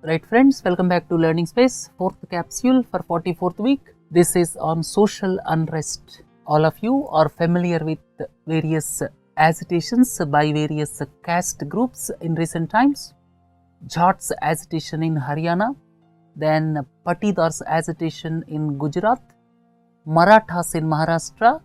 Right friends, welcome back to Learning Space, 4th capsule for 44th week. This is on social unrest. All of you are familiar with various agitations by various caste groups in recent times. Jat's agitation in Haryana, then Patidars agitation in Gujarat, Marathas in Maharashtra,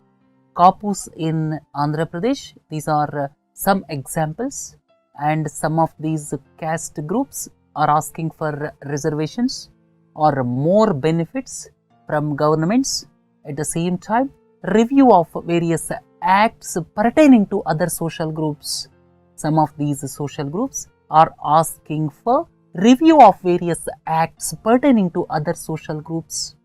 Kapus in Andhra Pradesh. These are some examples, and some of these caste groups are asking for reservations or more benefits from governments. At the same time, review of various acts pertaining to other social groups. Some of these social groups are asking for review of various acts pertaining to other social groups,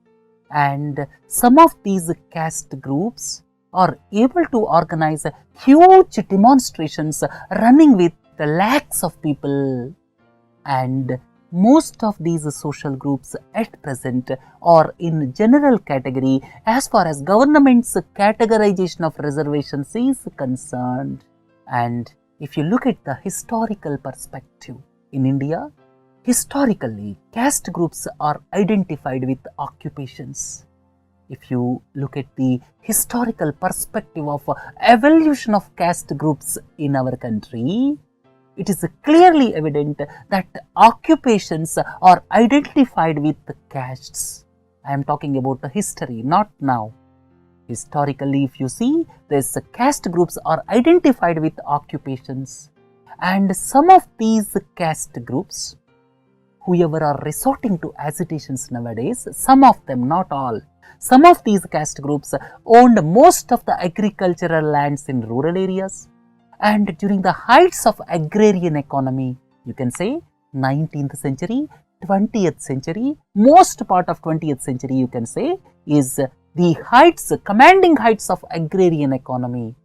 and some of these caste groups are able to organize huge demonstrations running with the lakhs of people. And most of these social groups at present are in general category as far as government's categorization of reservations is concerned. And if you look at the historical perspective, in India, historically, caste groups are identified with occupations. If you look at the historical perspective of evolution of caste groups in our country, it is clearly evident that occupations are identified with castes. I am talking about the history, not now. Historically, if you see, these caste groups are identified with occupations, and some of these caste groups, whoever are resorting to agitations nowadays, some of them, not all, some of these caste groups owned most of the agricultural lands in rural areas. And during the heights of agrarian economy, you can say 19th century, 20th century, most part of 20th century you can say is the heights, commanding heights of agrarian economy.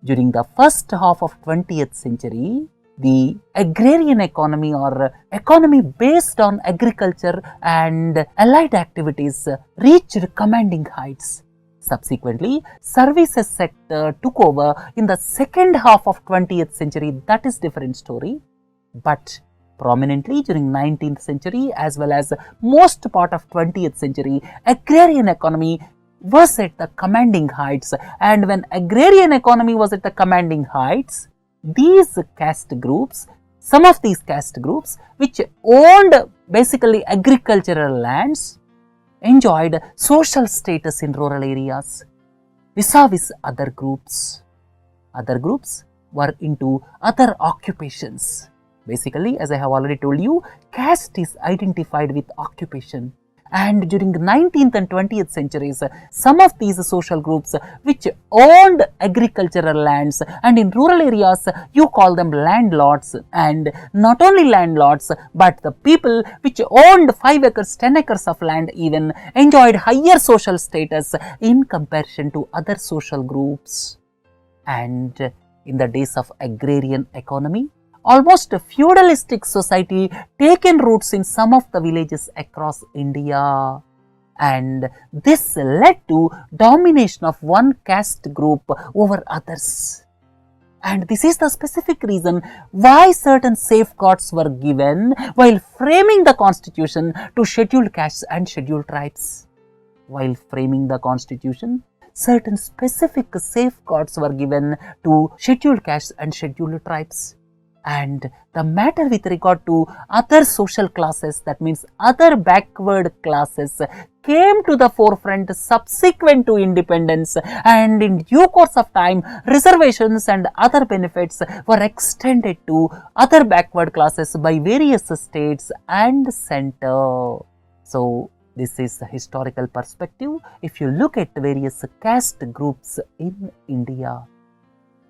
During the first half of 20th century, the agrarian economy or economy based on agriculture and allied activities reached commanding heights. Subsequently, services sector took over in the second half of 20th century. That is different story. But prominently during 19th century as well as most part of 20th century, agrarian economy was at the commanding heights. And when agrarian economy was at the commanding heights, these caste groups, some of these caste groups which owned basically agricultural lands, enjoyed social status in rural areas vis-a-vis other groups. Other groups were into other occupations. Basically, as I have already told you, caste is identified with occupation. And during the 19th and 20th centuries, some of these social groups which owned agricultural lands, and in rural areas you call them landlords, and not only landlords but the people which owned 5 acres, 10 acres of land even enjoyed higher social status in comparison to other social groups. And in the days of agrarian economy, almost a feudalistic society taken roots in some of the villages across India, and this led to domination of one caste group over others. And this is the specific reason why certain safeguards were given while framing the constitution to scheduled castes and scheduled tribes. While framing the constitution, certain specific safeguards were given to scheduled castes and scheduled tribes. And the matter with regard to other social classes, that means other backward classes, came to the forefront subsequent to independence, and in due course of time, reservations and other benefits were extended to other backward classes by various states and center. So, this is the historical perspective if you look at various caste groups in India.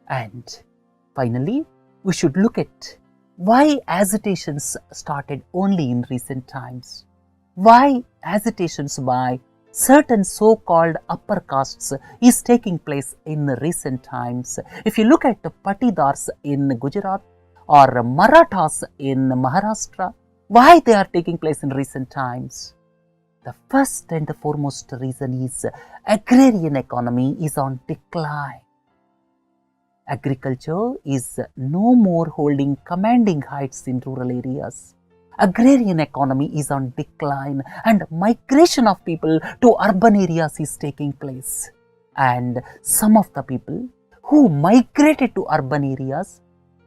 And finally, we should look at why agitations started only in recent times. Why agitations by certain so-called upper castes is taking place in recent times. If you look at the Patidars in Gujarat or Marathas in Maharashtra, why they are taking place in recent times? The first and the foremost reason is agrarian economy is on decline. Agriculture is no more holding commanding heights in rural areas. agrarian economy is on decline and migration of people to urban areas is taking place. And some of the people who migrated to urban areas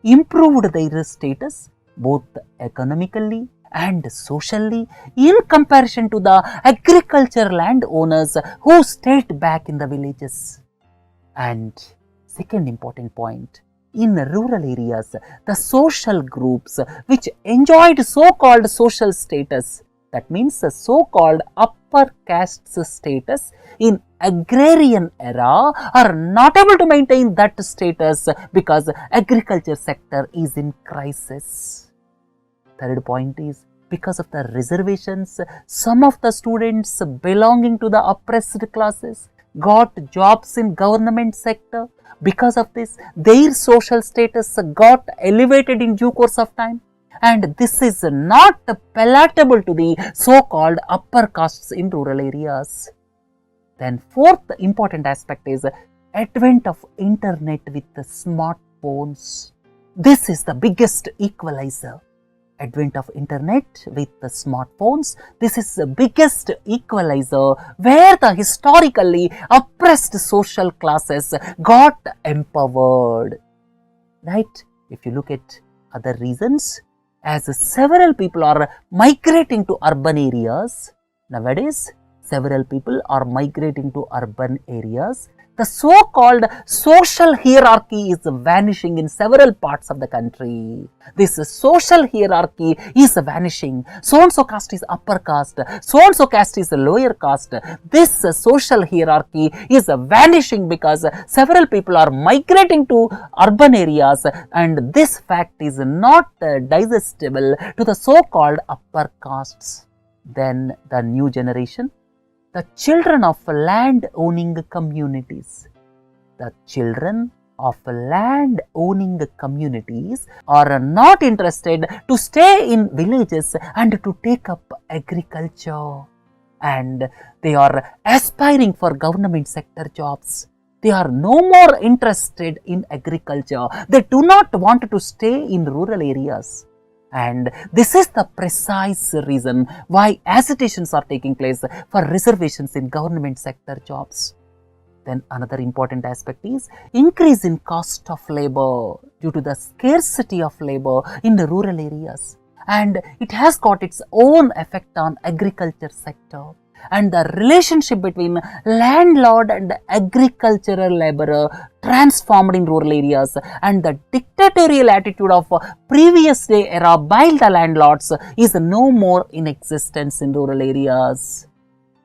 improved their status both economically and socially in comparison to the agriculture landowners who stayed back in the villages. And second important point, in rural areas, the social groups which enjoyed so-called social status, that means the so-called upper caste status in agrarian era, are not able to maintain that status because agriculture sector is in crisis. Third point is, because of the reservations, some of the students belonging to the oppressed classes got jobs in government sector. Because of this, their social status got elevated in due course of time, and this is not palatable to the so-called upper castes in rural areas. Then fourth important aspect is advent of internet with the smartphones. This is the biggest equalizer. Advent of internet with the smartphones, this is the biggest equalizer where the historically oppressed social classes got empowered. Right? If you look at other reasons, as several people are migrating to urban areas, nowadays several people are migrating to urban areas, the so-called social hierarchy is vanishing in several parts of the country. This social hierarchy is vanishing. So-and-so caste is upper caste, so-and-so caste is lower caste. This social hierarchy is vanishing because several people are migrating to urban areas, and this fact is not digestible to the so-called upper castes. Then the new generation, the children of land owning communities. The children of land owning communities are not interested to stay in villages and to take up agriculture, and they are aspiring for government sector jobs. They are no more interested in agriculture. They do not want to stay in rural areas. And this is the precise reason why agitations are taking place for reservations in government sector jobs. Then another important aspect is increase in cost of labor due to the scarcity of labor in the rural areas. And it has got its own effect on agriculture sector. And the relationship between landlord and agricultural laborer transformed in rural areas, and the dictatorial attitude of previous day era by the landlords is no more in existence in rural areas.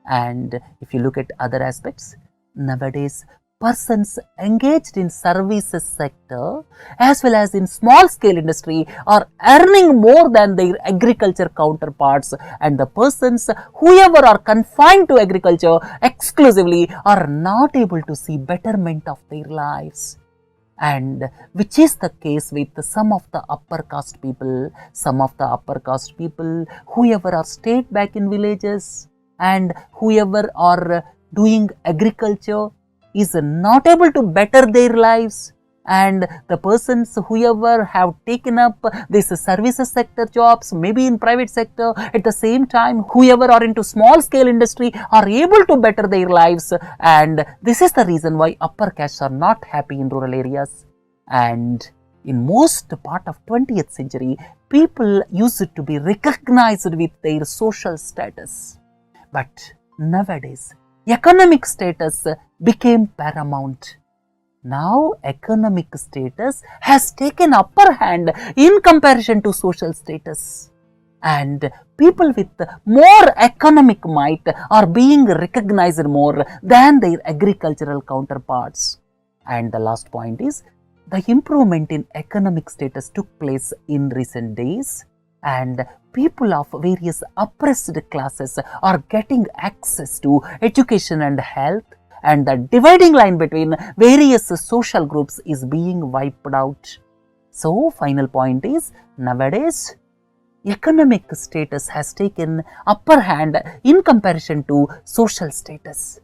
And if you look at other aspects, nowadays persons engaged in services sector as well as in small scale industry are earning more than their agriculture counterparts, and the persons whoever are confined to agriculture exclusively are not able to see betterment of their lives. And which is the case with some of the upper caste people. Some of the upper caste people whoever are stayed back in villages and whoever are doing agriculture is not able to better their lives, and the persons whoever have taken up this services sector jobs, maybe in private sector, at the same time whoever are into small scale industry are able to better their lives, and this is the reason why upper castes are not happy in rural areas. And in most part of 20th century, people used to be recognized with their social status, but nowadays economic status became paramount. Now economic status has taken upper hand in comparison to social status, and people with more economic might are being recognized more than their agricultural counterparts. And the last point is, the improvement in economic status took place in recent days, and people of various oppressed classes are getting access to education and health, and the dividing line between various social groups is being wiped out. So, final point is, nowadays economic status has taken upper hand in comparison to social status.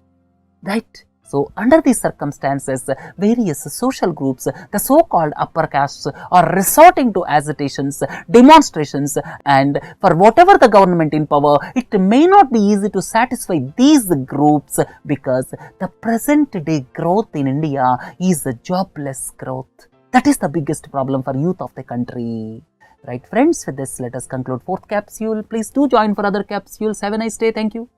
Right? So, under these circumstances, various social groups, the so-called upper castes, are resorting to agitations, demonstrations, and for whatever the government in power, it may not be easy to satisfy these groups because the present day growth in India is a jobless growth. That is the biggest problem for youth of the country. Right, friends, with this, let us conclude 4th capsule. Please do join for other capsules. Have a nice day. Thank you.